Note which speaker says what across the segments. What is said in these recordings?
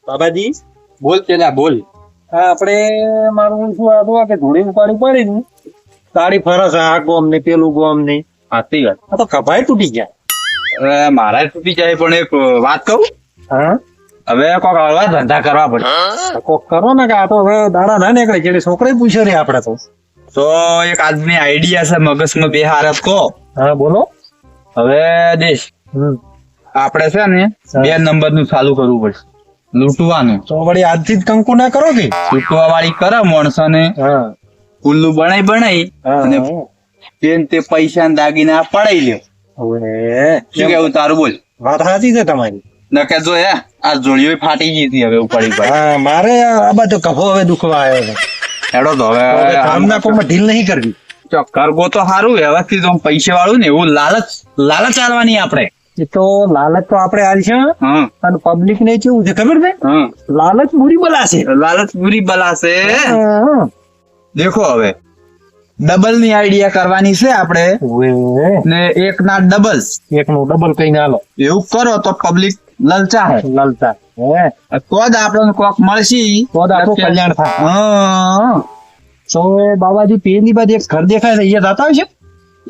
Speaker 1: બાબાજી
Speaker 2: બોલ પેલા બોલ.
Speaker 1: આ આપણે મારું શું હતું કે ધૂળી ઉપાડી પડી ને તાળી ફરસ આ ગોમ ને પેલું ગોમ ને
Speaker 2: સાચી વાત.
Speaker 1: આ તો કભાઈ તૂટી ગયા.
Speaker 2: હવે મારા તૂટી જાય પણ એક વાત કહું.
Speaker 1: હા
Speaker 2: હવે કોક હળવા ધંધા કરવા પડે.
Speaker 1: તો કોક કરો ને કે આ તો હવે દાડા ના નીકળે જેને છોકરી પૂછે રે આપડે તો
Speaker 2: એક આજની આઈડિયા છે મગજમાં બે હારત કહો.
Speaker 1: હા બોલો.
Speaker 2: હવે દેશ આપડે છે ને 2 નંબરનું ચાલુ કરવું પડશે. લૂંટવાનું.
Speaker 1: તો વળી આજથી જ કંકુ ના કરો કે
Speaker 2: લૂંટવા વાળી કરે માણસો ને
Speaker 1: હા
Speaker 2: ઉલ્લુ બનાવી અને તે પૈસા ને દાગીના પડાઈ લ્યો.
Speaker 1: હવે
Speaker 2: શું કેવું તારું બોલ.
Speaker 1: વાત સાચી છે તમારી.
Speaker 2: નકે જો આ જોડીઓ ફાટી ગઈ હતી હવે ઉપાડી પડી.
Speaker 1: હા મારે આ બાજુ કફો હવે દુખવા આવ્યો છે.
Speaker 2: હેડો તો હવે
Speaker 1: કામના કોમમાં ઢીલ નહીં કરવી.
Speaker 2: કરગો તો સારું વ્યવસ્થિત પૈસા વાળું ને એવું લાલચ આલવાની આપણે.
Speaker 1: એ તો લાલચ તો આપણે હાલ છે
Speaker 2: હા
Speaker 1: અને પબ્લિક ને કેવું છે ખબર છે
Speaker 2: હા
Speaker 1: લાલચ બુરી બલા છે.
Speaker 2: લાલચ બુરી બલા છે.
Speaker 1: હા.
Speaker 2: દેખો હવે ડબલ ની આઈડિયા કરવાની છે આપણે
Speaker 1: ઓવે.
Speaker 2: ને એક ના ડબલ
Speaker 1: એકનું ડબલ કઈ ના લો
Speaker 2: એવું કરો તો પબ્લિક લલચા હે
Speaker 1: લાલચા હે
Speaker 2: તો જ આપણને કોક મળશી
Speaker 1: તો જ આપણું કલ્યાણ થાય.
Speaker 2: હા
Speaker 1: તો બાબાજી પેલી બાજુ એક ઘર દેખાય છે અહીંયા જાતા હોય છે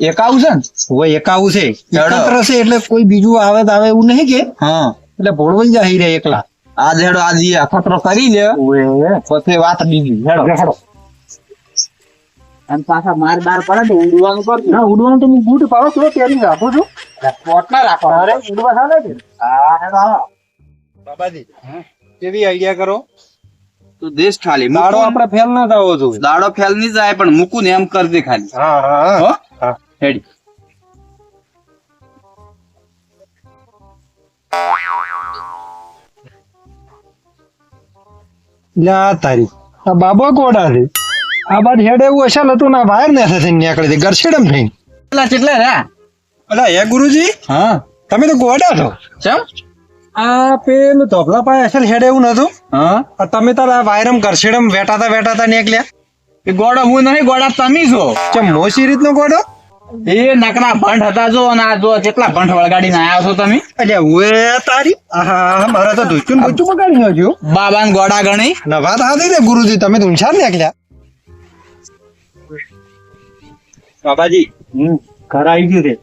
Speaker 2: એકાવું છે ને.
Speaker 1: હવે એકાવું છે
Speaker 2: હેડો.
Speaker 1: એકત્ર છે એટલે કોઈ બીજું આવે તો આવે એવું નહીં કે
Speaker 2: હા
Speaker 1: એટલે ભોળવાઈ જાય રે એકલા.
Speaker 2: આજ હેડો આજ અખતરો કરી લે પછી વાત બીજી હેડો. અને પાછા માર બાર પડે તો ઉડવાનું કર.
Speaker 1: ના ઉડવાનું તો હું બૂટ પાડો થોડો પહેરી રાખું છું.
Speaker 2: પોટ ના રાખો.
Speaker 1: અરે ઉડવા ચાલે છે.
Speaker 2: હા હેડો આવો.
Speaker 1: બાબાજી કેવી આઈડિયા કરો
Speaker 2: તું દેશ ખાલી
Speaker 1: દાડો
Speaker 2: મૂકું.
Speaker 1: આપણે ફેલ ના થવો જોઈએ.
Speaker 2: દાડો ફેલ નહીં જાય પણ મૂકું ને એમ કરજે ખાલી.
Speaker 1: હા હા
Speaker 2: હો
Speaker 1: હા.
Speaker 2: હેડી.
Speaker 1: લ્યા તારી આ બાબા કોડા છે આ બાદ હેડ એવું હશે હતું ના વાયર ને થઈને નીકળે છે ગરછેડમ થઈને.
Speaker 2: કેટલા રહ્યા.
Speaker 1: અલા હે ગુરુજી
Speaker 2: હા
Speaker 1: તમે તો ગોડા છો.
Speaker 2: ચમ.
Speaker 1: આ પેલું ધોપલા પાસે અસલ હેડ એવું નતું
Speaker 2: હા
Speaker 1: આ તમે તાર આ વાયરમ ગરછેડમ વેટાતા નીકળ્યા.
Speaker 2: એ ગોડા હું નહીં ગોડા તમે છો.
Speaker 1: ચમ મોસી રીતનો ગોડો
Speaker 2: એ નકરા ભંઠ હતા જો અને આ જો કેટલા ભંઠ વળગાડીને આયા છો તમે.
Speaker 1: અલ્યા ઉએ તારી આહા મારા તો ધૂચું બગાડી નાખ્યું.
Speaker 2: બાબાન ગોડા ગણી.
Speaker 1: ના વાત હાથી ને ગુરુજી તમે તો ઊંચાર નીકળ્યા. બાબાજી ઘર આવી ગયું છે.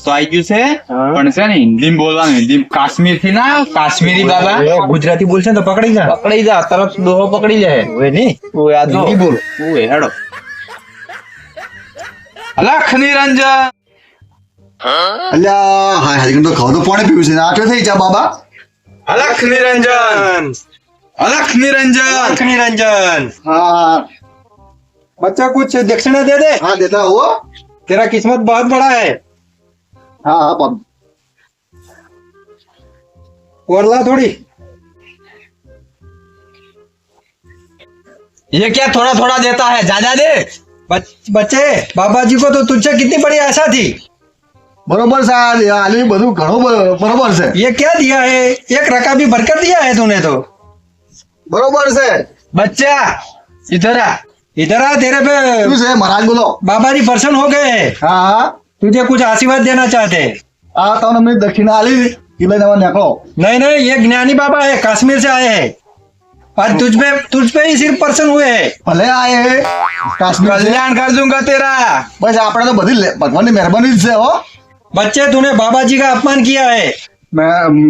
Speaker 2: તો આવી ગયું છે
Speaker 1: હા.
Speaker 2: પણ છે ને હિન્દી બોલવાનું હિન્દી કાશ્મીર થી ના કાશ્મીરી બાબા
Speaker 1: એ ગુજરાતી બોલશે ને તો પકડી જા.
Speaker 2: પકડી જા તરત દોહો પકડી જાય.
Speaker 1: ઓય નહીં
Speaker 2: ઓય આ જો
Speaker 1: હિન્દી બોલ.
Speaker 2: ઓય હેડો. અલખ નિરંજન.
Speaker 3: અલ્યા હા હારી તો ખાવ તો પાણી પીવું છે ને આટલે થઈ જા બાબા.
Speaker 2: અલખ નિરંજન. અલખ નિરંજન.
Speaker 1: निरंजन
Speaker 3: हाँ
Speaker 1: बच्चा कुछ दक्षिणा दे दे.
Speaker 3: हाँ देता हुआ.
Speaker 1: तेरा किस्मत बहुत बड़ा है.
Speaker 3: हाँ हाँ बाबा.
Speaker 1: और ला थोड़ी.
Speaker 2: ये क्या थोड़ा थोड़ा देता है ज्यादा दे.
Speaker 1: बच्चे बाबा जी को तो तुझसे कितनी बड़ी आशा थी.
Speaker 3: बरोबर से आलू બધું ઘણું બરોબર છે.
Speaker 1: ये क्या दिया है एक रका भी भरकर दिया है तूने तो.
Speaker 3: बरोबर છે.
Speaker 2: बच्चा इधर आ.
Speaker 1: इधर आ तेरे पे
Speaker 3: શું છે મહારાજ બોલો.
Speaker 1: बाबा जी प्रसन्न हो गए हैं.
Speaker 3: હા હા
Speaker 1: तुझे कुछ आशीर्वाद देना चाहते हैं.
Speaker 3: આ તમને મેં દક્ષિણા આલી એ લઈને તમે નીકળો.
Speaker 1: नहीं नहीं ये ज्ञानी बाबा है कश्मीर से आए हैं और तुझ पे ही सिर्फ प्रसन्न हुए हैं.
Speaker 3: ભલે આયે કાશ્મીર છે.
Speaker 2: कल्याण कर दूंगा तेरा.
Speaker 3: બસ આપણે તો બધી ભગવાનની મહેરબાની જ છે હો.
Speaker 1: बच्चे तूने बाबा जी का अपमान किया है.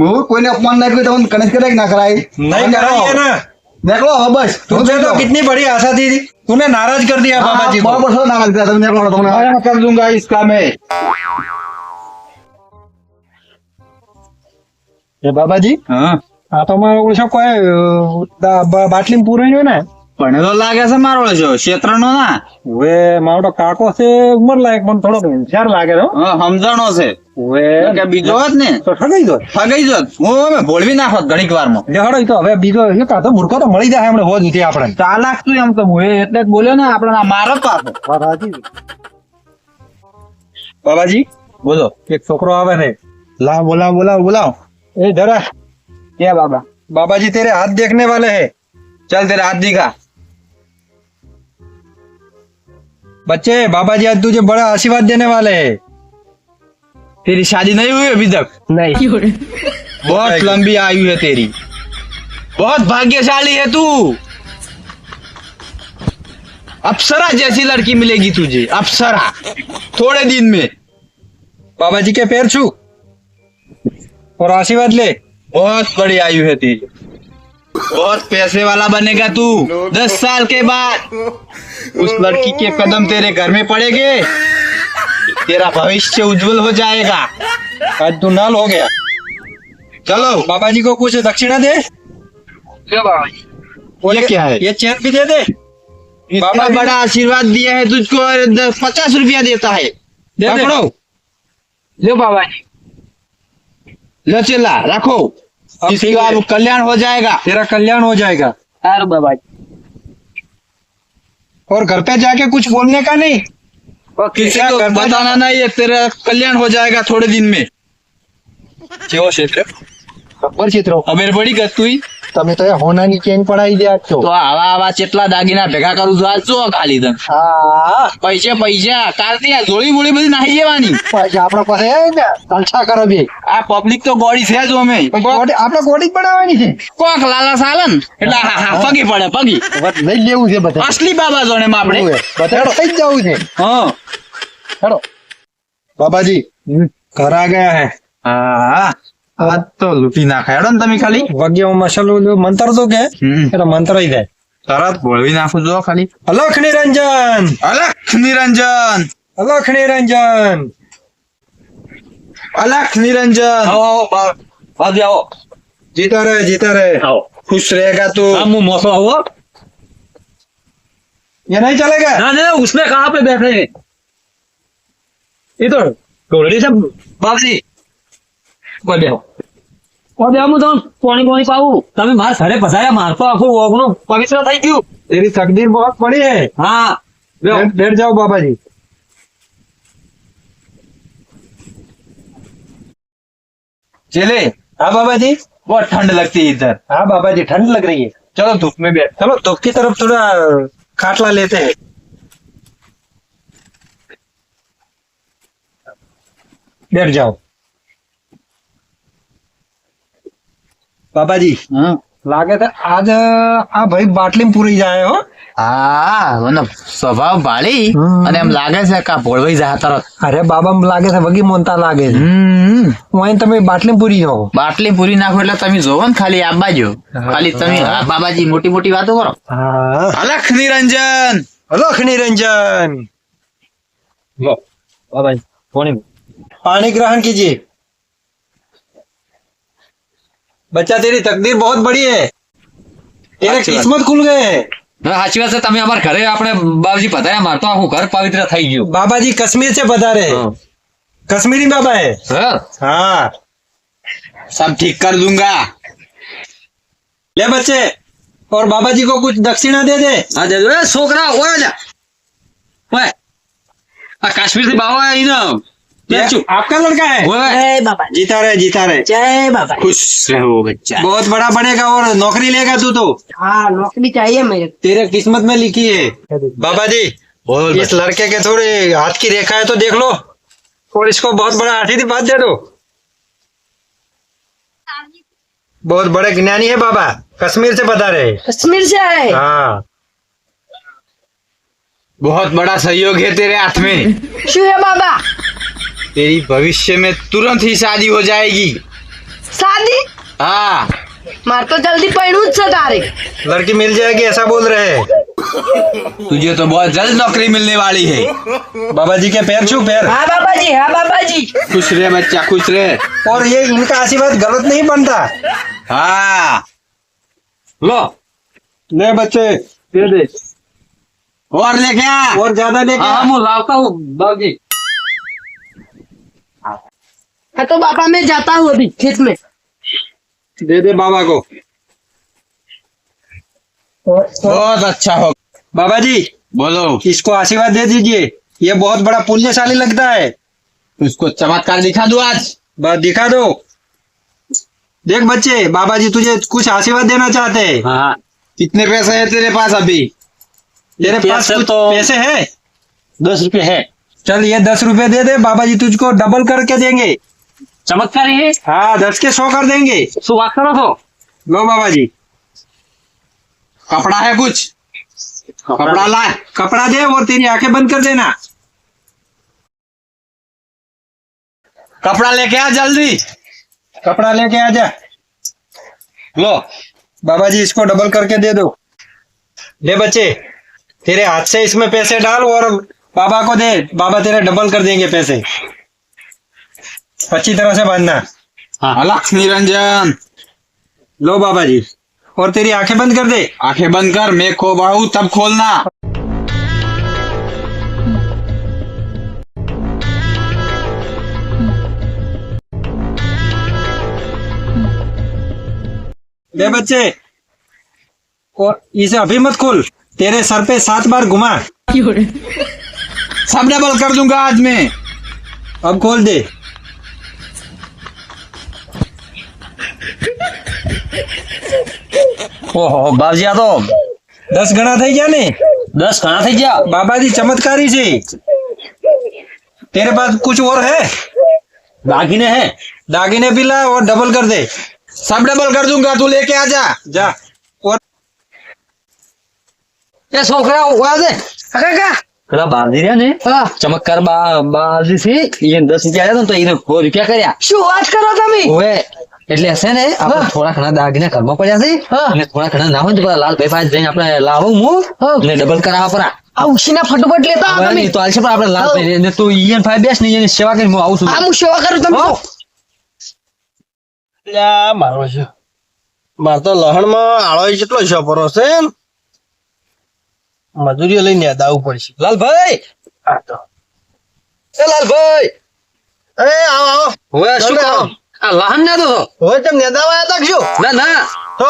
Speaker 3: હું કોઈને અપમાન ના કર્યું તમને કનેક્ટ કરે કે ના કરાય.
Speaker 1: नहीं कराइए ना.
Speaker 3: નીકળો હવે બસ.
Speaker 1: तुझे तो कितनी बड़ी आशा थी तूने नाराज कर दिया बाबा जी को.
Speaker 3: બરોબર છે ના કરતા તમે નીકળો તમને.
Speaker 2: मैं कर दूंगा इसका मैं.
Speaker 1: એ બાબાજી
Speaker 2: हाँ
Speaker 1: આ તો મારો ઓછો કોઈ બાટલી પૂરાઈ ગયો ને.
Speaker 2: પણ તો લાગે છે મારો છો ક્ષેત્ર નો ના.
Speaker 1: હવે મારો તો કાકો છે ઉંમર લાયક પણ થોડો હોશિયાર લાગે તો.
Speaker 2: સમજણો છે.
Speaker 1: હવે
Speaker 2: કે બીજો હોત ને
Speaker 1: તો ઠગાઈ દો.
Speaker 2: ફગાઈ જોત હું અમે ભોળવી નાખોત ઘણીક વારમાં.
Speaker 1: લેહડો ઈ તો હવે બીજો એક આ તો મૂર્ખો તો મળી જાય હમણાં હોજ ઉઠી આપણે.
Speaker 2: ચાલાક તું એમ તો હું એટલે જ બોલ્યો ને આપણે મારો પાછો.
Speaker 1: બાબાજી
Speaker 2: બોલો.
Speaker 1: એક છોકરો આવે છે. બોલાવ એ જરા
Speaker 2: क्या बाबा.
Speaker 1: बाबाजी तेरे हाथ देखने वाले हैं.
Speaker 2: चल तेरे हाथ दिखा.
Speaker 1: बच्चे बाबाजी आज तुझे बड़ा आशीर्वाद देने वाले हैं.
Speaker 2: तेरी शादी नहीं हुई अभी तक.
Speaker 1: नहीं
Speaker 2: बहुत लंबी आयु है तेरी. बहुत भाग्यशाली है तू। अप्सरा जैसी लड़की मिलेगी तुझे, अप्सरा, थोड़े दिन में।
Speaker 1: बाबा जी के पैर छू और आशीर्वाद ले।
Speaker 2: बहुत बड़ी आयु है तेरी, बहुत पैसे वाला बनेगा तू। 10 साल के बाद उस लड़की के कदम तेरे घर में पड़ेंगे, तेरा भविष्य उज्जवल हो जाएगा।
Speaker 1: आज तू नाल हो गया।
Speaker 2: चलो
Speaker 1: बाबा जी को कुछ दक्षिणा दे।
Speaker 2: ये क्या है?
Speaker 1: ये चेन भी दे दे।
Speaker 2: बाबा बड़ा आशीर्वाद दिया है तुझको और 50 रुपया देता है।
Speaker 1: दे दे।
Speaker 2: पकड़ो,
Speaker 4: लो बाबा जी।
Speaker 2: लो चला रखो,
Speaker 1: अब
Speaker 2: इसके
Speaker 1: ठीक है।
Speaker 2: बाद कल्याण हो जाएगा।
Speaker 1: तेरा कल्याण हो जाएगा।
Speaker 4: सारू बाबा जी।
Speaker 1: और घर पे जाके कुछ बोलने का नहीं।
Speaker 2: किसी
Speaker 1: क्या
Speaker 2: को
Speaker 1: करना है?
Speaker 2: बताना नहीं है, तेरा कल्याण हो जाएगा थोड़े दिन में।
Speaker 1: કેવો ક્ષેત્ર ખબર છે ત્રો
Speaker 2: અમેર પડી ગતું
Speaker 1: તમે તો એ હોનાની ચેન પડાવી દે છો.
Speaker 2: તો આવા ચેટલા દાગીના ભેગા કરું છું આ જો ખાલી તને
Speaker 1: હા
Speaker 2: પૈસા કાલથી આ જોડી બોળી બધી નાહી જવાની.
Speaker 1: પછી આપણા પાસે ને તલછા કરો બે.
Speaker 2: આ પબ્લિક તો ગોળી છે જ અમે
Speaker 1: આપણે ગોળી જ બનાવવાની છે.
Speaker 2: કોક લાલા સાલન એટલે પગી પડે પગી
Speaker 1: બસ લઈ લેવું છે બધા.
Speaker 2: અસલી બાબા જોને માં આપણે
Speaker 1: બધા થઈ જ જવું છે.
Speaker 2: હા
Speaker 1: હેડો બાબાજી ઘર આ ગયા હે.
Speaker 2: હા આ તો લૂટી નાખે હેડો ને તમે ખાલી
Speaker 1: વગ્યો મસાલો મંત્ર તો કે એટલે મંત્ર જ થાય.
Speaker 2: તરત બોળવી નાખું જો ખાલી.
Speaker 1: અલખ નિરંજન
Speaker 2: અલખ નિરંજન
Speaker 1: અલખ નિરંજન
Speaker 2: અલખ નિરંજન.
Speaker 4: આવો બાજુ આવો.
Speaker 1: જીતા રહે
Speaker 4: આવો.
Speaker 2: खुश रहेगा तू.
Speaker 4: हाँ मुंह मौसम आओ.
Speaker 1: ये नहीं चलेगा.
Speaker 4: ना ना उसमें कहाँ पे बैठे हैं ये तो गोलड़ी से बाबू जी बोल दे और दे હું તમને પાણી પાવું તમે માર ઘરે પધાર્યા માર તો આખું ઓગણું પવિત્ર થઈ ગયું.
Speaker 1: तेरी तकदीर बहुत बड़ी है.
Speaker 4: હા
Speaker 1: बैठ जाओ बाबा जी.
Speaker 2: चले.
Speaker 1: हाँ बाबा जी.
Speaker 2: बहुत ठंड लगती है इधर.
Speaker 1: हाँ बाबा जी ठंड लग रही है.
Speaker 2: चलो धूप में बैठ.
Speaker 1: चलो धूप की तरफ थोड़ा खाटला लेते हैं. बैठ जाओ बाबा जी.
Speaker 2: हाँ
Speaker 1: लागे था आज आ भाई बाटली में पूरी जाए हो.
Speaker 2: હા મને સ્વભાવ ભાળી અને એમ લાગે છે કે ભોળવાઈ જાય તરત.
Speaker 1: अरे बाबा में लागे था वगी मोनता लागे છે. वहीं તમે બાટલી में પૂરી જાઓ.
Speaker 2: બાટલી પૂરી નાખો એટલે તમે જોવો ને ખાલી આ બાજુ ખાલી તમે આ બાબાજી મોટી મોટી વાતો કરો.
Speaker 1: हाँ
Speaker 2: અલખ નિરંજન.
Speaker 1: अलख निरंजन.
Speaker 4: लो बाबा जी
Speaker 1: पानी ग्रहण कीजिए. बच्चा तेरी तकदीर बहुत बड़ी है. तेरे
Speaker 2: अच्छी बात.
Speaker 1: किस्मत खुल गए हैं.
Speaker 4: સાચી વાત છે તમે અમારા ઘરે આપણે બાબુજી પધાર્યા માર તો આખું ઘર પવિત્ર થઈ ગયું.
Speaker 1: बाबा जी कश्मीर से पधारे हैं. कश्मीरी बाबा है.
Speaker 4: હા
Speaker 1: हाँ
Speaker 2: सब ठीक कर दूंगा.
Speaker 1: ले बच्चे और बाबा जी को कुछ दक्षिणा दे दे.
Speaker 4: આ દેજો એ છોકરા ઓય જા ઓય આ કાશ્મીર થી બાવા આઈ ને
Speaker 1: ये आपका लड़का है.
Speaker 4: ઓય
Speaker 5: जय बाबा
Speaker 1: जीता रहे
Speaker 5: जय बाबा
Speaker 2: खुश रहो बच्चा.
Speaker 1: बहुत बड़ा बनेगा और नौकरी लेगा तू तो.
Speaker 5: हाँ नौकरी चाहिए मेरे को।
Speaker 1: तेरे किस्मत में लिखी है. बाबा जी इस लड़के के थोड़े हाथ की रेखा है तो देख लो और इसको बहुत बड़ा आशीर्वाद दे दो. बहुत बड़े ज्ञानी है बाबा. कश्मीर से बता रहे.
Speaker 5: कश्मीर से आए
Speaker 1: हाँ
Speaker 2: बहुत बड़ा सहयोग है तेरे हाथ में.
Speaker 5: शू है बाबा
Speaker 2: तेरी भविष्य में तुरंत ही शादी हो जाएगी.
Speaker 5: शादी
Speaker 2: हाँ
Speaker 5: मार तो जल्दी पढ़ू तारे
Speaker 1: लड़की मिल जाएगी ऐसा बोल रहे हैं.
Speaker 2: तुझे तो बहुत जल्द नौकरी मिलने वाली है.
Speaker 1: बाबा जी के पैर छू पैर.
Speaker 5: हाँ बाबा जी
Speaker 2: खुश रहे बच्चा खुश रहे.
Speaker 1: और ये इनका आशीर्वाद गलत नहीं बनता.
Speaker 2: हाँ
Speaker 4: લો
Speaker 1: ले बच्चे
Speaker 4: દે દે
Speaker 2: और लेके आ.
Speaker 1: और ज्यादा लेके
Speaker 4: હા
Speaker 1: आ.
Speaker 4: હું લાવતા હું બાબુજી.
Speaker 5: हाँ तो बाबा मैं जाता हूँ अभी खेत में
Speaker 1: दे दे बाबा को.
Speaker 2: बहुत अच्छा हो.
Speaker 1: बाबा जी
Speaker 2: बोलो.
Speaker 1: इसको आशीर्वाद दे दीजिए. ये बहुत बड़ा पुण्यशाली लगता है.
Speaker 2: उसको चमत्कार दिखा दो आज.
Speaker 1: बस दिखा दो. देख बच्चे बाबा जी तुझे कुछ आशीर्वाद देना चाहते हैं.
Speaker 4: હા
Speaker 2: कितने पैसे है तेरे पास अभी?
Speaker 1: तेरे पास
Speaker 4: पैसे
Speaker 1: कुछ
Speaker 4: तो-
Speaker 1: पैसे है.
Speaker 4: 10 रुपये है.
Speaker 1: चल ये 10 रुपए दे दे. बाबा जी तुझको डबल करके देंगे.
Speaker 4: ચમત્કારી હે
Speaker 1: हाँ 10 के 100 कर देंगे.
Speaker 4: શું વાત કરો છો?
Speaker 1: लो बाबा जी
Speaker 2: कपड़ा है कुछ? कपड़ा ला।
Speaker 1: कपड़ा दे और तेरी आंखें बंद कर देना।
Speaker 2: कपड़ा लेके आ जल्दी।
Speaker 1: कपड़ा लेके आ जा। लो बाबा जी, इसको डबल करके दे दो। ले बच्चे, तेरे हाथ से इसमें पैसे डाल और बाबा को दे, बाबा तेरे डबल कर देंगे पैसे। अच्छी तरह से बांधना।
Speaker 2: अलख निरंजन,
Speaker 1: लो बाबा जी, और तेरी आंखें बंद कर दे।
Speaker 2: आंखें बंद कर, मैं खो बढ़ू तब खोलना।
Speaker 1: ले बच्चे, और इसे अभी मत खोल, तेरे सर पे 7 बार घुमा।
Speaker 2: सब डबल कर दूंगा आज मैं।
Speaker 1: अब खोल दे।
Speaker 4: ઓહો બાવજી, આ તો
Speaker 1: 10 ગણા થઈ ગયા ને?
Speaker 4: 10 ઘણા થઈ ગયા.
Speaker 1: बाबाजी चमत्कारी से। तेरे पास कुछ और है?
Speaker 4: દાગીને હે?
Speaker 1: दागिने भी ला और डबल कर दे।
Speaker 2: सब डबल कर दूंगा, तू लेके आ जा।
Speaker 1: जा। और
Speaker 4: એ છોકરા ઉભા છે.
Speaker 5: કાકા
Speaker 4: પેલા બાવજી રહ્યા ને,
Speaker 5: હા
Speaker 4: ચમત્કાર બાવજી છે, એને 10 રૂપિયા આલ્યા તો એને 100 રૂપિયા કર્યા.
Speaker 5: શું વાત કરો તમે?
Speaker 4: ઓવે, એટલે હશે ને આપણે થોડા ઘણા દાગીના ઘરમાં પડ્યા છે, અને થોડા ઘણા ના હોય તો પેલા લાલભાઈ પાસે જઈને આપણે લાવો હું અને ડબલ કરાવવા પરા.
Speaker 5: આ ઉછીના ફટોફટ લેતા આવો તમે.
Speaker 4: હવે તો હાલશે, પણ આપણે લાલભાઈ ને તું ઈયન ભાઈ બેસ ને એની સેવા કરી હું આવું છું.
Speaker 5: આ હું સેવા કરું તમે
Speaker 4: હો.
Speaker 3: મારો છે મારે તો લહણમાં આળો જેટલો છપરો છે, મજૂરીઓ લઈને દાવું પડશે.
Speaker 4: લાલભાઈ, એ લાલભાઈ,
Speaker 3: એ આવો આવો.
Speaker 4: હવે શું
Speaker 3: ના,
Speaker 4: કરો? આ લહન ના દો.
Speaker 3: હોય તેમ નેદાવા હતા કે શું?
Speaker 4: ના ના,
Speaker 3: તો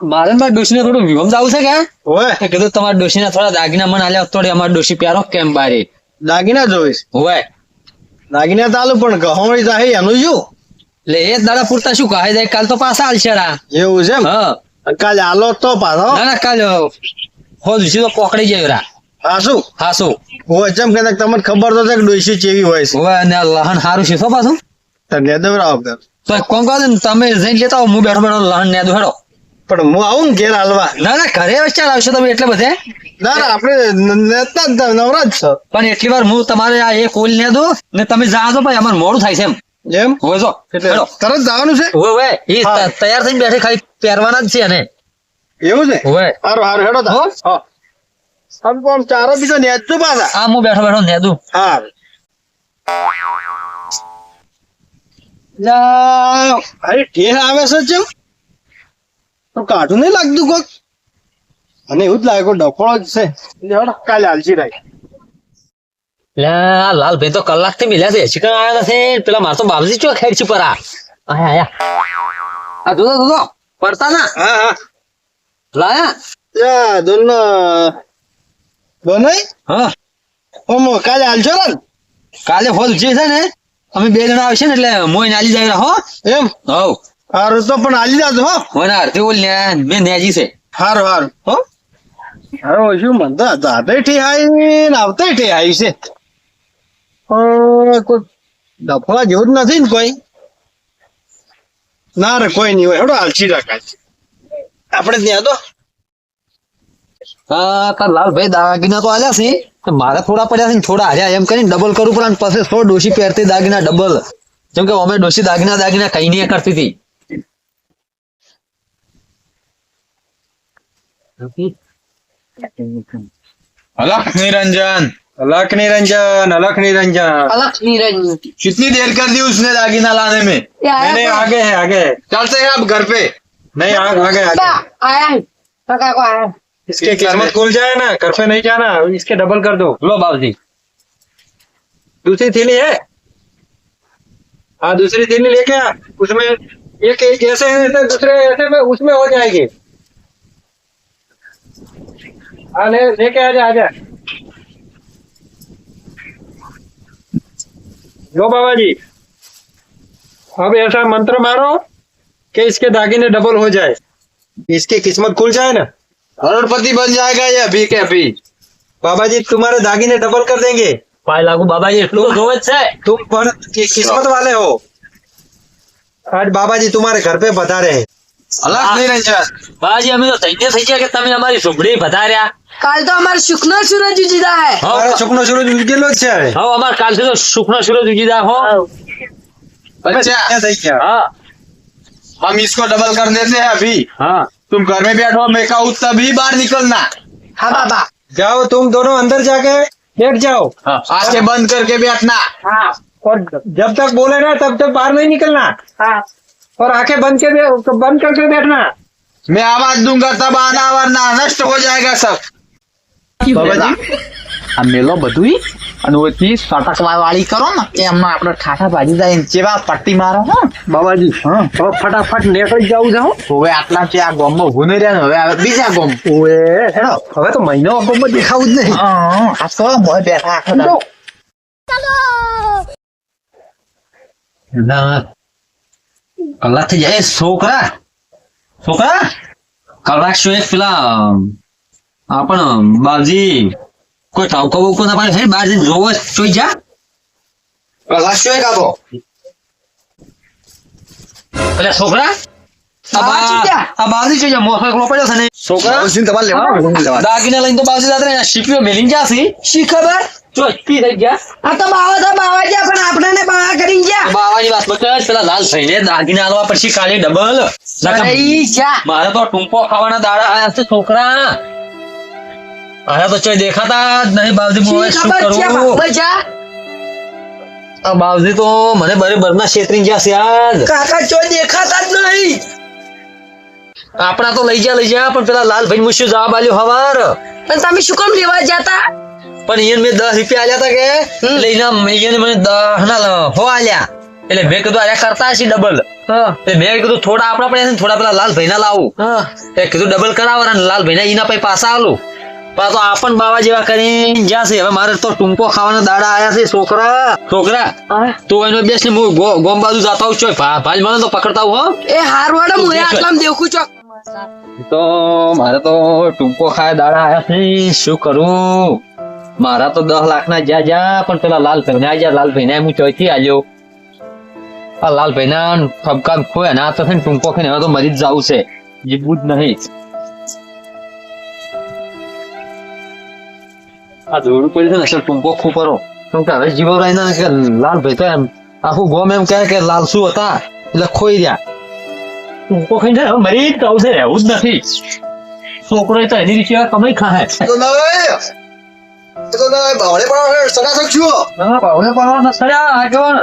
Speaker 4: મારે ને મારા ડોશીને થોડું વિવમ જાવું છે કે
Speaker 3: હોય
Speaker 4: તો કીધું તમારા ડોશીને થોડા દાગીના મને આલ્યા થોડી અમારા ડોશી પ્યારો કેમ બારી
Speaker 3: દાગીના જોઈશ.
Speaker 4: હોય.
Speaker 3: દાગીના ચાલુ પણ ગહોળી જાહે એનું શું?
Speaker 4: એટલે એ જ દાડા પૂરતા શું કહે જાય, કાલ તો પાછા આલશે રા.
Speaker 3: એવું છે એમ?
Speaker 4: હા,
Speaker 3: કાલે આલો તો પાછો.
Speaker 4: ના ના, કાલ હો દુસી તો પકડી જાય રા.
Speaker 3: હા શું
Speaker 4: હા શું
Speaker 3: હોય જેમ કે તમને ખબર તો છે કે ડોસી ચેવી હોય છે.
Speaker 4: હોય, અને આ લહન સારું છે તો પાછું.
Speaker 3: તો નેદવરાવો તાર.
Speaker 4: તો એક કામ કરો ને, તમે જઈને લેતા આવો, હું બેઠો બેઠો લહન ને હેડો.
Speaker 3: પણ હું આવું ને ઘેર હાલવા.
Speaker 4: ના ના, ઘરે ચાલ આવશો તમે એટલે બધે,
Speaker 3: ના ના આપણે નેતા જ નવરા જ છો.
Speaker 4: પણ એટલી વાર હું તમારે આ એક ઓલ ને દો ને તમે જાજો ભાઈ, અમારે મોડું થાય છે એમ.
Speaker 3: એમ
Speaker 4: હોય જો
Speaker 3: એટલે
Speaker 4: હેડો.
Speaker 3: તરત જવાનું છે.
Speaker 4: હોય હોય, એ
Speaker 3: હા.
Speaker 4: તૈયાર થઈને બેઠે ખાલી પહેરવાના જ છે ને.
Speaker 3: એવું છે?
Speaker 4: હોય,
Speaker 3: હારું હારું હેડો
Speaker 4: હો.
Speaker 3: તા. હા આમ તો આમ ચારો બીજો નેચજો પાછા.
Speaker 4: આ હું બેઠો બેઠો ને દઉં.
Speaker 3: હા લા, અરે ઠેર આવે છે ચમ તો કાઢું નહીં લાગતું કોક. અને એવું જ લાગે કોઈ ડફોળો જ છે. હેડો કાલે હાલશી રાખ.
Speaker 4: લા લાલભાઈ તો કલાક થી મિલ્યા છે, હજી કઈ આવ્યા નથી. પેલા માર તો બાબજી ચો ખેડ છે પરા. આયા આયા, આ જોજો જોજો પડતા ના
Speaker 3: હા હા
Speaker 4: લાયા.
Speaker 3: યા દોનો બનાઈ
Speaker 4: હા,
Speaker 3: ઓમ કાલે હાલશો ને?
Speaker 4: કાલે હોલ જે છે ને અમે 2 જણા આવશે ને એટલે મોય નાલી જાય હો.
Speaker 3: એમ
Speaker 4: હવ
Speaker 3: હારું તો પણ હાલી જાજો હો.
Speaker 4: મોય ના અડધી ઓલ ને મેં નેજી છે.
Speaker 3: હારું હારું હો. હારું શું મનતા જાતે ઠી આવી ને આવતે ઠી આવી છે. કોઈ ડફોળા જેવું જ નથી ને કોઈ. ના રે કોઈ નહીં હોય. હેડો હાલશી રાખાય આપણે ત્યાં તો.
Speaker 4: હા, તાર લાલભાઈ દાગીના તો આલ્યા છે, તો મારે થોડા પડ્યા છે ને થોડા હાર્યા, એમ કરીને ડબલ કરવું પડે. અને પછી 100 ડોશી પહેરતી દાગીના ડબલ, જેમ કે અમે ડોશી દાગીના કઈ નહીં કરતી હતી.
Speaker 2: अलख निरंजन,
Speaker 1: अलख निरंजन, अलख निरंजन।
Speaker 5: अलग निरंजन
Speaker 2: कितनी देर कर दी उसने दागीना लाने में?
Speaker 5: ये आया
Speaker 1: नहीं नहीं,
Speaker 5: तो-
Speaker 1: आगे है आगे है।
Speaker 2: चलते हैं अब घर पे।
Speaker 1: नहीं आगे आगे
Speaker 5: बा,
Speaker 1: आगे।
Speaker 5: आया है काका को आया है।
Speaker 1: इसके किस्मत खुल जाए ना, घर पे नहीं जाना, इसके डबल कर दो।
Speaker 4: લો બાબજી,
Speaker 1: दूसरी थैली है? हाँ दूसरी थैली लेके आ, उसमें एक एक ऐसे है तो दूसरे ऐसे में उसमें हो जाएगी। हाँ लेके आजा। लो बाबा जी, अब ऐसा मंत्र मारो कि इसके दागिने डबल हो जाए, इसकी किस्मत खुल जाए ना,
Speaker 2: करोड़पति बन जाएगा ये अभी के अभी।
Speaker 1: बाबा जी तुम्हारे दागिने डबल कर देंगे।
Speaker 4: પાય લાગુ બાબાજી, એટલું તો જોવે જ છે.
Speaker 1: तुम पर किस्मत वाले हो। आज बाबा जी तुम्हारे घर पे बता रहे हैं।
Speaker 2: અલગ નહીં રંજન.
Speaker 4: બાજી અમે તો ધન્ય થઈ ગયા કે તમે અમારી સુગડી વધાર્યા.
Speaker 5: કાલ તો અમારે સુખનો સૂરજ ઉજીદા હે
Speaker 1: મારો સુખનો સૂરજ ઉગેલો જ છે હવે.
Speaker 4: હવે અમાર કાલથી તો સુખનો સૂરજ ઉગી જાય હો.
Speaker 2: बच्चा
Speaker 1: ક્યાં થઈ ગયા
Speaker 4: હા
Speaker 2: हम इसको डबल कर देते हैं अभी.
Speaker 4: હા
Speaker 2: तुम घर में बैठो, मैं कहूँ तभी बाहर निकलना.
Speaker 5: હા બાબા
Speaker 1: जाओ तुम दोनों अंदर जाके बैठ जाओ
Speaker 2: आंखें बंद करके बैठना.
Speaker 5: હા
Speaker 1: और जब तक बोले ना तब तक बाहर नहीं निकलना
Speaker 5: હા
Speaker 1: और आंखें बंद करके बैठना.
Speaker 2: मैं आवाज दूंगा तब आना, वरना नष्ट हो जाएगा सब. બાબાજી આ મેલો બધું અને ઓછી સટકવા વાળી કરો ને એમાં આપણે ઠાઠા ભાજી જાય જેવા પટ્ટી મારો હો
Speaker 1: बाबाजी हाँ तो फटाफट निकल जाओ जाओ
Speaker 2: હવે આટલા છે આ ગોમમાં ઉભું નહીં રહ્યા ને હવે આવે બીજા ગોમ.
Speaker 1: ओए हेलो હવે તો મહિનો અગોમાં દેખાવું જ નહીં
Speaker 2: આ તો મોય બેઠા આખો દાડો.
Speaker 4: કલાક થઈ જાય. છોકરા છોકરા કલાક શું એક પેલા આપણ બાજી કોઈ ટાવકો બુકો ના પાડે હે બાજી જોવો જોઈ જા.
Speaker 2: કલાક શું કાઢો
Speaker 4: એટલે છોકરા આ બાજી જોઈ જા મોસો એકલો પડ્યો છે ને. છોકરા
Speaker 2: તમારે લેવા
Speaker 4: દાગીના લઈને તો બાજી જાત્રે શીખ્યો મેલીન જાસી.
Speaker 5: શી ખબર
Speaker 4: ચોચી થઈ ગયા.
Speaker 5: આ તો બાવા ગયા પણ આપણને બાવા કરી ગયા
Speaker 4: બાવાની વાત બતા પેલા લાલ થઈને દાગીના હાલવા પછી કાલે ડબલ.
Speaker 5: અરે જા
Speaker 4: મારે તો ટૂંપો ખાવાના દાડા આયા છે છોકરા. આયા તો ચોય દેખાતા જ નહીં બાવજી. હું હવે
Speaker 5: શી
Speaker 4: શું
Speaker 5: ખબર છે
Speaker 4: કરું?
Speaker 5: બાબા જા
Speaker 4: આ બાવજી તો મને બરાબર ના છેતરી ગયા છે યાર.
Speaker 5: કાકા ચો દેખાતા જ નહીં
Speaker 4: આપણા તો લઈ જા પણ પેલા લાલભાઈ મુશ્યો જવાબ આલ્યો હવાર.
Speaker 5: અને તમે શું કામ લેવા જતા
Speaker 4: પણ એને મેં 10 રૂપિયા આલ્યા હતા કે લઈને એને મને 10 ના હો આલ્યા. એટલે મેં કીધું અરે કરતા હશે ડબલ. એટલે મેં કીધું થોડા આપણા પડ્યા છે ને થોડા પેલા લાલભાઈ ના લાવું. એ કીધું ડબલ કરાવો અને લાલભાઈ ના એના પછી પાછા આલું. પણ તો આપણ બાવા જેવા કરીને જ્યાં છે. હવે મારે તો ટૂંકો ખાવાના દાડા આયા છે છોકરા તું એનો બેસ ને હું ગોમ બાજુ જાતા હોઉં છું. ભાઈ મને તો પકડતા હો.
Speaker 5: એ હારવાડો હું આટલામાં દેખું ચોક
Speaker 4: તો મારે તો ટૂંકો ખાય દાડા આયા છે. શું કરું? મારા તો 10 લાખ ના જ્યાં પણ પેલા લાલભાઈ ને આજા લાલભાઈ ને હું ચોથી આલ્યો. આ લાલભાઈ ના ઠપકા ખોયા ના તો છે ને ટૂંકો ખાઈને હવે તો મરી જ જવું છે. જીવવું જ નહીં. આ દોડું પડ્યું છે ને સર ટૂંકો ખૂપરો શું કે હવે જીવો રહીને કે લાલભાઈ તો એમ આખું ગોમ એમ કહે કે લાલ શું હતા એટલે ખોઈ રહ્યા. ટૂંકો ખાઈને હવે મરી જ જવું છે. રહેવું જ નથી. છોકરો તો એની રીતે કમાઈ ખાહે. ના પાવડે પાડવા સડ્યા આગળ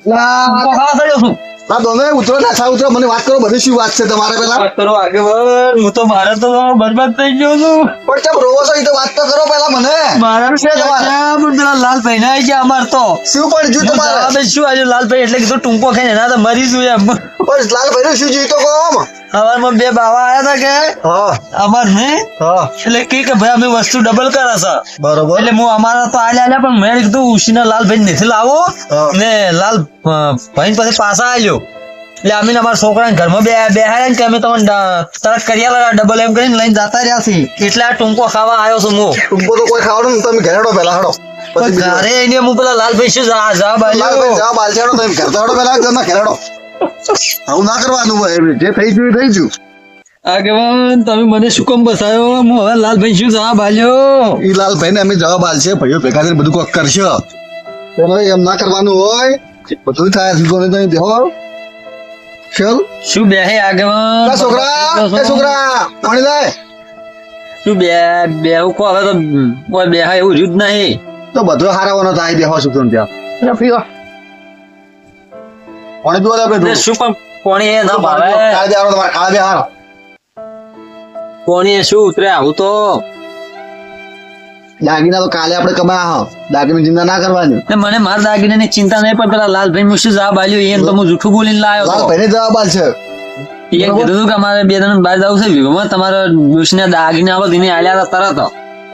Speaker 4: ટૂંકો ખાવા સડ્યો છું.
Speaker 3: મને વાત કરો બધી શું વાત છે તમારે પેલા
Speaker 4: વાત કરો આગળ. હું તો મારે તો બરબાદ થઈ ગયો છું.
Speaker 3: પણ કેમ રોવો છો એ તો વાત તો કરો પેલા મને
Speaker 4: મારા પણ પેલા લાલભાઈ ના આવી ગયા અમાર તો.
Speaker 3: શું પણ જ્યું તમારે
Speaker 4: જવાબ જ શું આવ્યું? લાલભાઈ એટલે કીધું ટૂંકો ખાઈને એના તો મરીશું એમ.
Speaker 3: પણ લાલભાઈ નું શું જ્યું તો કહો આમ.
Speaker 4: સવારમાં 2 બાવા આયા હતા કે અમાર ને એટલે કે ભાઈ અમે વસ્તુ ડબલ કરે છે.
Speaker 3: બરોબર
Speaker 4: એટલે હું અમારા તો આલ્યા પણ મેં કીધું ઉશીના લાલભાઈ નથી લાવો ને લાલ ભાઈ પછી પાછા આલ્યો. એટલે અમે અમારા છોકરાને ઘરમાં બેહાડ્યા ને કે અમે તમને તરત કરિયા ડબલ એમ કરીને લઈને જતા રહ્યા છીએ. એટલે આ ટૂંકો ખાવા આવ્યો છું હું.
Speaker 3: ટૂંકો તો કોઈ ખાવાનું તમે ઘરે હડો પેલા હડો
Speaker 4: પણ ઘરે એને હું પેલા લાલભાઈ શું જવાબ આલ્યો.
Speaker 3: જવાબ આલશે હડો તમે ઘર તો હડો પેલા ઘરના ઘરે હડો આવું ના કરવાનું હોય જે થઈ ગયું એ થઈ ગયું
Speaker 4: આગેવાન તમે મને શું કામ બસાયો? હું હવે લાલભાઈ શું જવાબ આલ્યો?
Speaker 3: ઈ લાલભાઈ ને અમે જવાબ આલશે ભાઈઓ ભેગા થઈને બધું કોક કરશે પેલા એમ ના કરવાનું હોય બધું થાય સુગોને તો દેહો ચલ
Speaker 4: શું બે હે આગેવાન?
Speaker 3: છોકરા પાણી લાય
Speaker 4: શું બેહું કો હવે તો કોઈ બેહા એવું રહ્યું જ નહીં.
Speaker 3: તો બધો હારાવાનો થાય દેહો સુગોને ત્યાં પાણી પીવા દે આપણે
Speaker 4: ને શું પણ કોણી એ ના ભાવે.
Speaker 3: કાળે બે હારો તમારે કાળે બે હારો
Speaker 4: કોણી એ શું ઉતરે આવું તો?
Speaker 3: દાગીના તો કાલે આપણે કમાયા હો દાગીની ચિંતા ના કરવાની
Speaker 4: ને મને મારા દાગીનાની ચિંતા નહીં પણ પેલા લાલભાઈ મુશ્ય જવાબ આલ્યો એને તો હું જૂઠું બોલીને લાયો હતો.
Speaker 3: લાલભાઈ ને જવાબ આલશે
Speaker 4: એ કીધું હતું કે અમારે 2 જણ બહાર જવું છે વિભામાં તમારા દોસ્તને દાગીના આવો દિને આલ્યા હતા તરત.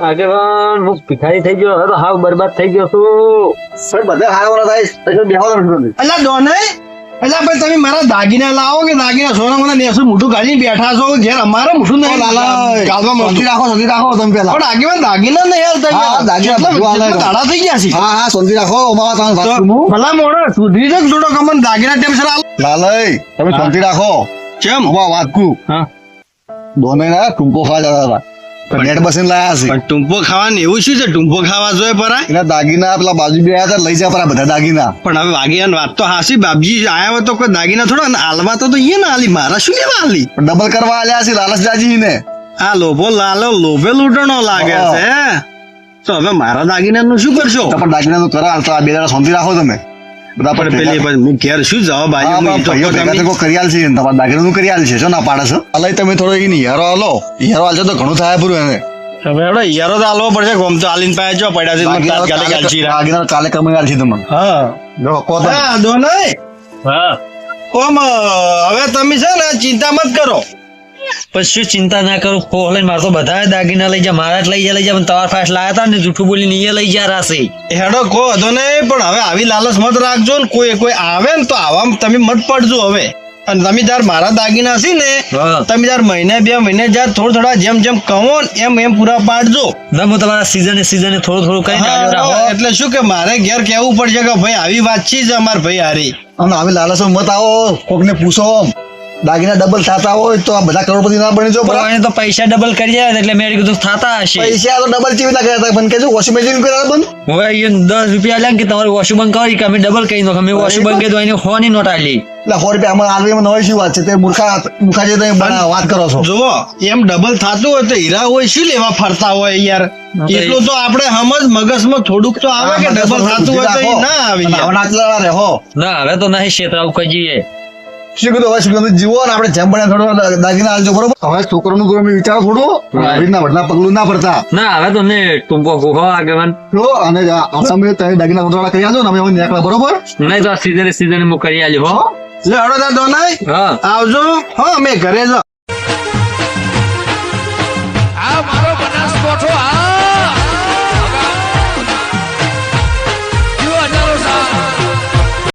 Speaker 4: આગેવાન હું ભિખારી થઈ ગયો હવે તો હાવ બરબાદ થઈ ગયો છું.
Speaker 3: બધા હારાવાનો થાય પછી બેહો
Speaker 1: અલા ડોને અલા ભાઈ તમે મારા દાગીના લાવો કે દાગીના સોના મને નેસું મોઢું કાઢીને બેઠા છો ઘેર અમારે મોઢું નહીં
Speaker 3: કાલમાં મોટી રાખો તમે પેલા
Speaker 1: પણ આગેવાન દાગીના નહીં હાલતા
Speaker 3: હા,
Speaker 1: યાર.
Speaker 3: દાગીના બધું હાલે.
Speaker 1: કેટલા દાડા થઈ ગયા છે
Speaker 3: હા હા શાંતિ રાખો અમારા તમે વાત
Speaker 1: તો ભલા મોણસ સુધરી જાય થોડો કમન દાગીના ટેન્શન આલ.
Speaker 3: લાલય તમે શાંતિ રાખો
Speaker 1: ચમ
Speaker 3: હવા વાત કુ
Speaker 1: હા
Speaker 3: દોને ના ટૂંકો ખાવા જતા હતા પણ નેટ બસીને લાયા છે
Speaker 1: પણ ટૂંપો ખાવાનું એવું શું છે ટૂંપો ખાવા જોઈએ પરા
Speaker 3: એના દાગીના પેલા બાજુ બે હતા લઈ જા પરા બધા દાગીના
Speaker 1: પણ હવે વાગીયાની વાત તો હાસી બાપજી આયા હોય તો કોઈ દાગીના થોડા ને હાલવા તો એ ના હાલી મારા શું લેવા હાલી
Speaker 3: પણ ડબલ કરવા આલ્યા છે લાલચ જાજી ને
Speaker 1: આ લોભો લાલો લોભે લૂંટણો લાગે
Speaker 3: હા.
Speaker 1: છે તો હવે મારા દાગીનાનું શું કરશો
Speaker 3: તો પણ દાગીના તો કરા તો આ બે દાડા શાંતિ રાખો તમે બધા
Speaker 1: પણ
Speaker 3: પણ
Speaker 1: પેલી પછી હું ઘેર શું જવાબ
Speaker 3: હા,
Speaker 1: આવ્યો
Speaker 3: પણ ભાઈઓ ભેગા તો કોઈ કરી આલશે ને તમારા દાગીનાનું કરી આલશે શું ના પાડે છે અલય તમે થોડો ઈ યારો આલો યારો આલજો તો ઘણું થાય પૂરું એને
Speaker 1: હવે એવડો યારો તો હાલવો પડશે ગોમ તો હાલીને પાયા જો પડ્યા છે મને તાત્કાલિક હાલશી રાખ.
Speaker 3: દાગીના કાલે કમાઈ આલશે તમને
Speaker 1: હા
Speaker 3: જો કહો તમે.
Speaker 1: હા દોનાઈ
Speaker 4: હા
Speaker 1: ઓમ હવે તમે છે ને ચિંતા મત કરો
Speaker 4: પછી શું ચિંતા ના કરું ખો લઈને મારે તો બધા દાગીના લઈ જા મારા જ લઈ જા પણ તમારા પાસે લાયા હતા ને જૂઠું બોલીને એ લઈ જા રાશે
Speaker 1: હેડો કહો હતો ને પણ હવે આવી લાલચ મત રાખજો ને કોઈ આવે ને તો આવા તમે મત પડજો હવે અને તમે તાર મારા દાગીના છે ને
Speaker 4: હા.
Speaker 1: તમે તાર મહિને 2 મહિને જ્યારે થોડા જેમ કહો ને એમ પૂરા પાડજો
Speaker 4: ના હું તમારા સીઝને થોડું કઈ રાખો
Speaker 1: એટલે શું કે મારે ઘેર કેવું પડશે કે ભાઈ આવી વાત છે અમાર ભાઈ હારી
Speaker 3: અને આવી લાલચો મત આવો કોકને પૂછો આમ. દાગીના ડબલ થતા હોય તો આ બધા કરોડપતિ ના બની જો
Speaker 4: તો એને તો પૈસા ડબલ કરી જાય એટલે મેં કીધું થતા હશે
Speaker 3: પૈસા તો ડબલ ચીવી ના કર્યા બંધ કેજો વોશિંગ મશીન કર્યા બંધ
Speaker 4: હવે અહીંયા 10 રૂપિયા લે કે તમારું વોશિંગ બંધ કરી કે અમે ડબલ કરી દો અમે વોશિંગ બંધ કરી દો એની હોની નોટ આલી
Speaker 3: એટલે 100 રૂપિયા આમાં આલવીમાં નવી શું વાત છે તે મૂર્ખા જે તમે વાત કરો છો
Speaker 1: જુઓ એમ ડબલ થતું હોય તો હીરા હોય શું લેવા ફરતા હોય યાર એટલું તો આપણે સમજ મગજમાં થોડુંક તો આવે કે ડબલ થતું હોય તો ઈ ના આવે યાર.
Speaker 3: હવે નાચલા રહે હો
Speaker 4: ના હવે તો નહીં શેતરાવું કજીએ
Speaker 3: શું કીધું હવે શું કીધું જીવો ને આપણે જેમ બને થોડો દાગીના આલજો બરોબર હવે છોકરાનું તમે વિચારો થોડું આવી રીતના વડના પગલું ના પડતા
Speaker 4: ના હવે તો ને ટૂંપો ગુહો આગેવાન
Speaker 3: જો અને તમે તમે દાગીના થોડા કરી આલજો ને અમે હવે નીકળ્યા બરોબર
Speaker 4: નહીં તો સીઝને હું કરી આલ્યો હો
Speaker 1: લે હળો તાર દોનાઈ
Speaker 4: હા
Speaker 1: આવજો હા અમે ઘરે જ